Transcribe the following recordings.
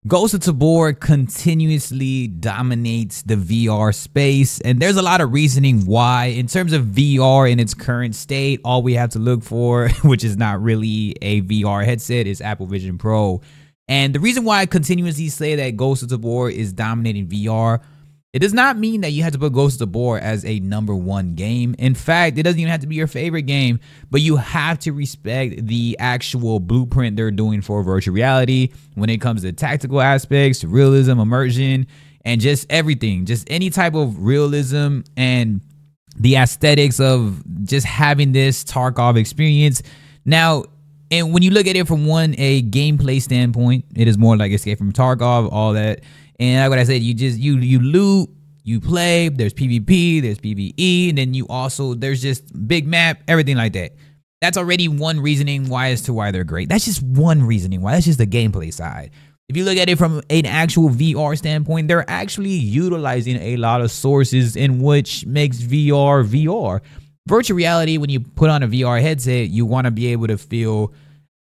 Ghost of Tabor continuously dominates the VR space, and there's a lot of reasoning why. In terms of VR in its current state, all we have to look for, which is not really a VR headset, is Apple Vision Pro. And the reason why I continuously say that Ghost of Tabor is dominating VR, it does not mean that you have to put Ghost of Tabor as a #1 game. In fact, it doesn't even have to be your favorite game, but you have to respect the actual blueprint they're doing for virtual reality when it comes to tactical aspects, realism, immersion, and just everything. Just any type of realism and the aesthetics of just having this Tarkov experience. Now, and when you look at it from a gameplay standpoint, it is more like Escape from Tarkov, all that. And like what I said, you loot, you play, there's PvP, there's PvE, and then there's just big map, everything like that. That's already one reasoning why they're great. That's just one reasoning why. That's just the gameplay side. If you look at it from an actual VR standpoint, they're actually utilizing a lot of sources in which makes VR VR. Virtual reality, when you put on a VR headset, you want to be able to feel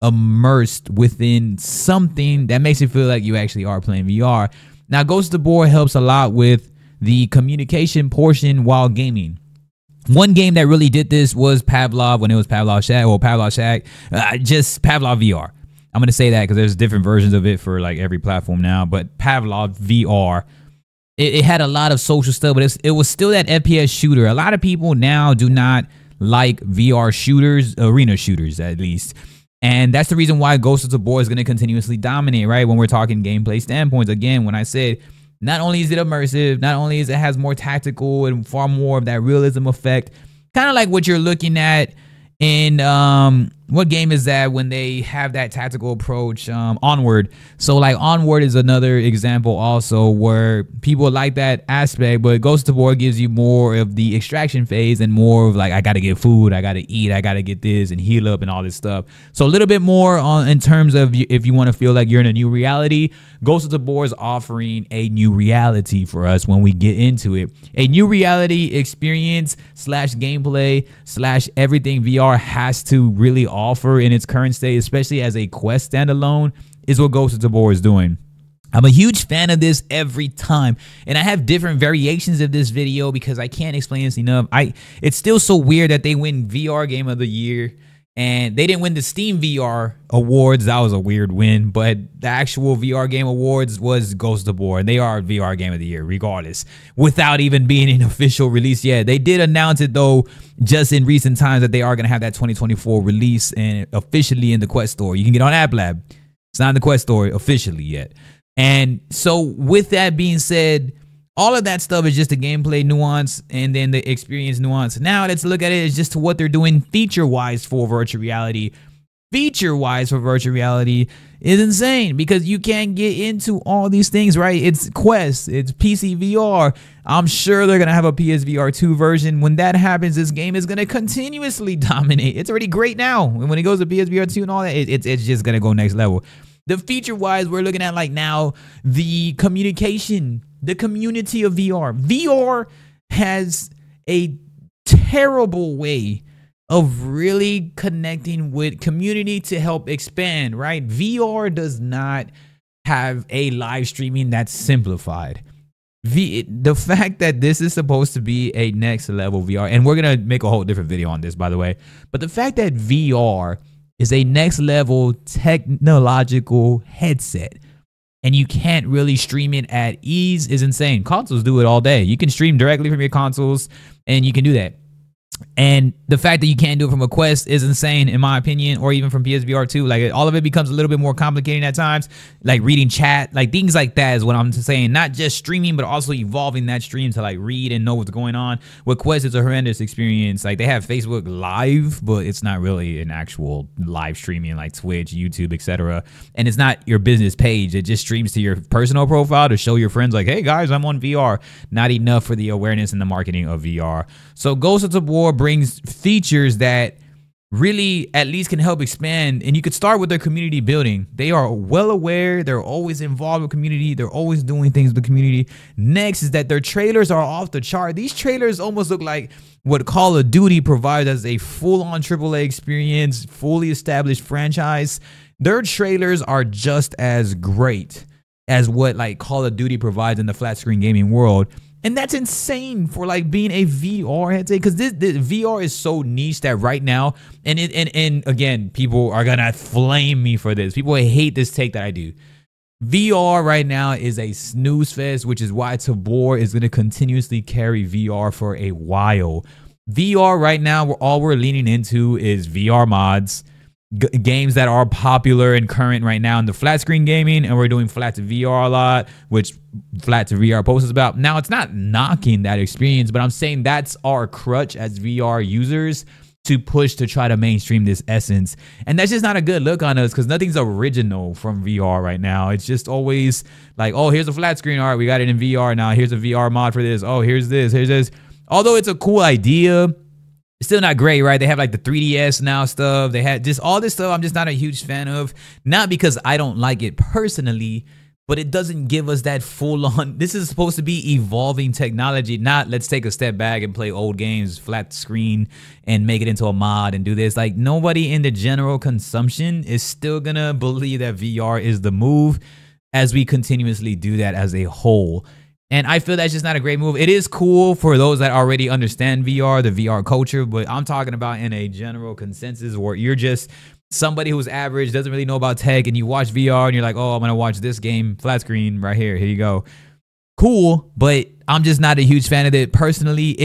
immersed within something that makes it feel like you actually are playing VR. Now, Ghost of Tabor helps a lot with the communication portion while gaming. One game that really did this was Pavlov, when it was Pavlov Shack, or Pavlov Shack, just Pavlov VR. I'm going to say that because there's different versions of it for like every platform now, but Pavlov VR, it had a lot of social stuff, but it was still that FPS shooter. A lot of people now do not like VR shooters, arena shooters at least. And that's the reason why Ghost of Tabor is going to continuously dominate, right? When we're talking gameplay standpoints. Again, when I said not only is it immersive, not only is it has more tactical and far more of that realism effect, kind of like what you're looking at in what game is that when they have that tactical approach, Onward. So like Onward is another example also where people like that aspect, but Ghost of Tabor gives you more of the extraction phase and more of like, I gotta get food, I gotta eat, I gotta get this and heal up and all this stuff. So a little bit more in terms of if you want to feel like you're in a new reality, Ghost of Tabor is offering a new reality for us when we get into it. A new reality experience / gameplay / everything VR has to really offer in its current state, especially as a Quest standalone, is what Ghost of Tabor is doing. I'm a huge fan of this every time, and I have different variations of this video because I can't explain this enough. It's still so weird that they win VR Game of the Year, and they didn't win the Steam VR Awards. That was a weird win, but the actual VR Game Awards was Ghost of Tabor, and they are VR Game of the Year regardless, without even being an official release yet. They did announce it though, just in recent times, that they are going to have that 2024 release and officially in the Quest Store. You can get on App Lab. It's not in the Quest Store officially yet. And so with that being said, all of that stuff is just the gameplay nuance and then the experience nuance. Now let's look at it as just to what they're doing feature-wise for virtual reality. Feature-wise for virtual reality is insane because you can't get into all these things, right? It's Quest, it's PC VR. I'm sure they're going to have a PSVR 2 version. When that happens, this game is going to continuously dominate. It's already great now. And when it goes to PSVR 2 and all that, it's just going to go next level. The feature-wise, we're looking at like now the communication, the community of VR. VR has a terrible way of really connecting with community to help expand, right? VR does not have a live streaming that's simplified. The fact that this is supposed to be a next level VR, and we're going to make a whole different video on this, by the way, but the fact that VR is a next level technological headset and you can't really stream it at ease is insane. Consoles do it all day. You can stream directly from your consoles and you can do that. And the fact that you can't do it from a Quest is insane, in my opinion, or even from PSVR 2. Like, all of it becomes a little bit more complicated at times, like reading chat, like things like that is what I'm saying. Not just streaming, but also evolving that stream to like read and know what's going on. With Quest, it's a horrendous experience. Like, they have Facebook Live, but it's not really an actual live streaming like Twitch, YouTube, etc. And it's not your business page. It just streams to your personal profile to show your friends like, hey guys, I'm on VR. Not enough for the awareness and the marketing of VR. So Ghost of Tabor brings features that really at least can help expand, and you could start with their community building. They are well aware, they're always involved with community, they're always doing things with the community. Next is that their trailers are off the chart. These trailers almost look like what Call of Duty provides as a full-on AAA experience, fully established franchise. Their trailers are just as great. as what like Call of Duty provides in the flat screen gaming world. And that's insane for like being a VR headset, because this VR is so niche that right now, and again, people are gonna flame me for this. People hate this take that I do. VR right now is a snooze fest, which is why Tabor is gonna continuously carry VR for a while. VR right now, all we're leaning into is VR mods, games that are popular and current right now in the flat screen gaming, and we're doing flat to VR a lot, which flat to VR post is about. Now, it's not knocking that experience, but I'm saying that's our crutch as VR users to push to try to mainstream this essence. And that's just not a good look on us, because nothing's original from VR right now. It's just always like, oh, here's a flat screen. All right, we got it in VR now. Here's a VR mod for this. Oh, here's this, here's this. Although it's a cool idea, it's still not great, right? They have like the 3DS now stuff. They had just all this stuff I'm just not a huge fan of. Not because I don't like it personally, but it doesn't give us that full on. This is supposed to be evolving technology, not let's take a step back and play old games, flat screen, and make it into a mod and do this. Like, nobody in the general consumption is still gonna believe that VR is the move as we continuously do that as a whole. And I feel that's just not a great move. It is cool for those that already understand VR, the VR culture, but I'm talking about in a general consensus where you're just somebody who's average, doesn't really know about tech, and you watch VR and you're like, oh, I'm gonna watch this game flat screen right here. Here you go. Cool, but I'm just not a huge fan of it personally.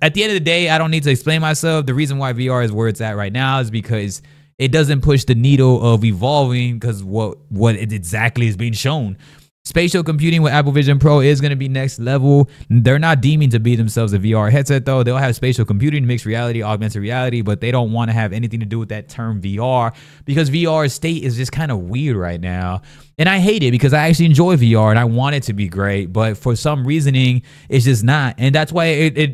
At the end of the day, I don't need to explain myself. The reason why VR is where it's at right now is because it doesn't push the needle of evolving, because what it exactly is being shown. Spatial computing with Apple Vision Pro is going to be next level. They're not deeming to be themselves a VR headset, though. They'll have spatial computing, mixed reality, augmented reality, but they don't want to have anything to do with that term VR, because VR's state is just kind of weird right now. And I hate it, because I actually enjoy VR and I want it to be great, but for some reasoning, it's just not. And that's why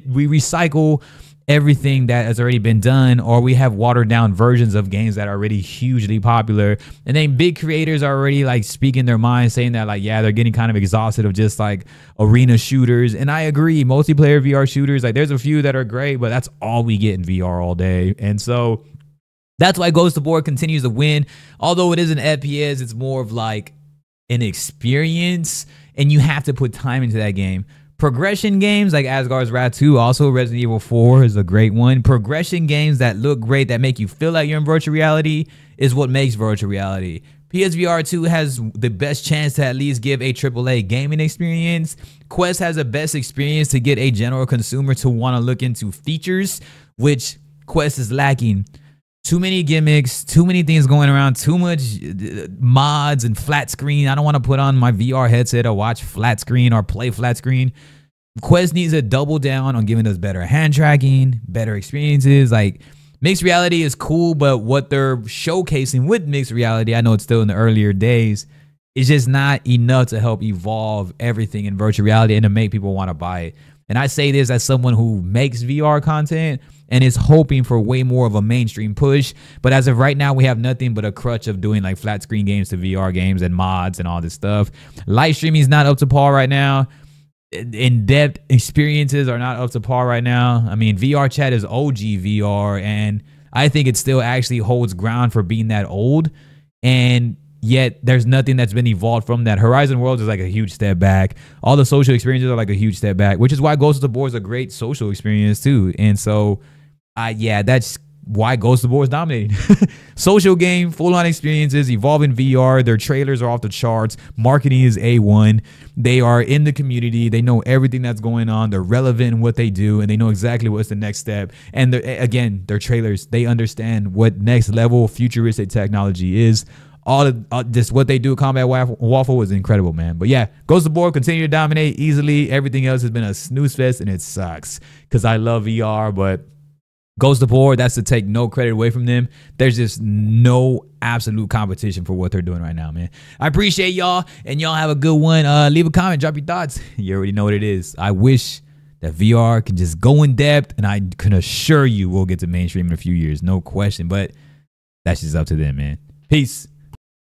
we recycle everything that has already been done, or we have watered down versions of games that are already hugely popular. And then big creators are already like speaking their mind, saying that like, yeah, they're getting kind of exhausted of just like arena shooters. And I agree, multiplayer VR shooters, like there's a few that are great, but that's all we get in VR all day. And so that's why Ghost of War continues to win. Although it is an FPS, it's more of like an experience, and you have to put time into that game. Progression games like Asgard's Wrath 2, also Resident Evil 4 is a great one. Progression games that look great, that make you feel like you're in virtual reality, is what makes virtual reality. PSVR 2 has the best chance to at least give a AAA gaming experience. Quest has the best experience to get a general consumer to want to look into features, which Quest is lacking. Too many gimmicks, too many things going around, too much mods and flat screen. I don't want to put on my VR headset or watch flat screen or play flat screen. Quest needs to double down on giving us better hand tracking, better experiences. Like, mixed reality is cool, but what they're showcasing with mixed reality, I know it's still in the earlier days, is just not enough to help evolve everything in virtual reality and to make people want to buy it. And I say this as someone who makes VR content and is hoping for way more of a mainstream push. But as of right now, we have nothing but a crutch of doing like flat screen games to VR games and mods and all this stuff. Live streaming is not up to par right now. In-depth experiences are not up to par right now. I mean, VR chat is OG VR, and I think it still actually holds ground for being that old. And yet there's nothing that's been evolved from that. Horizon Worlds is like a huge step back. All the social experiences are like a huge step back, which is why Ghost of Tabor is a great social experience too. And so, yeah, that's why Ghost of Tabor is dominating. Social game, full-on experiences, evolving VR. Their trailers are off the charts. Marketing is A1. They are in the community. They know everything that's going on. They're relevant in what they do, and they know exactly what's the next step. And again, their trailers, they understand what next level futuristic technology is. Just what they do, Combat Waffle, was incredible, man. But yeah, Ghost of War continue to dominate easily. Everything else has been a snooze fest, and it sucks because I love VR, but Ghost of War, that's to take no credit away from them. There's just no absolute competition for what they're doing right now, man. I appreciate y'all, and y'all have a good one. Leave a comment, drop your thoughts. You already know what it is. I wish that VR can just go in depth, and I can assure you we'll get to mainstream in a few years, no question. But that's just up to them, man. Peace.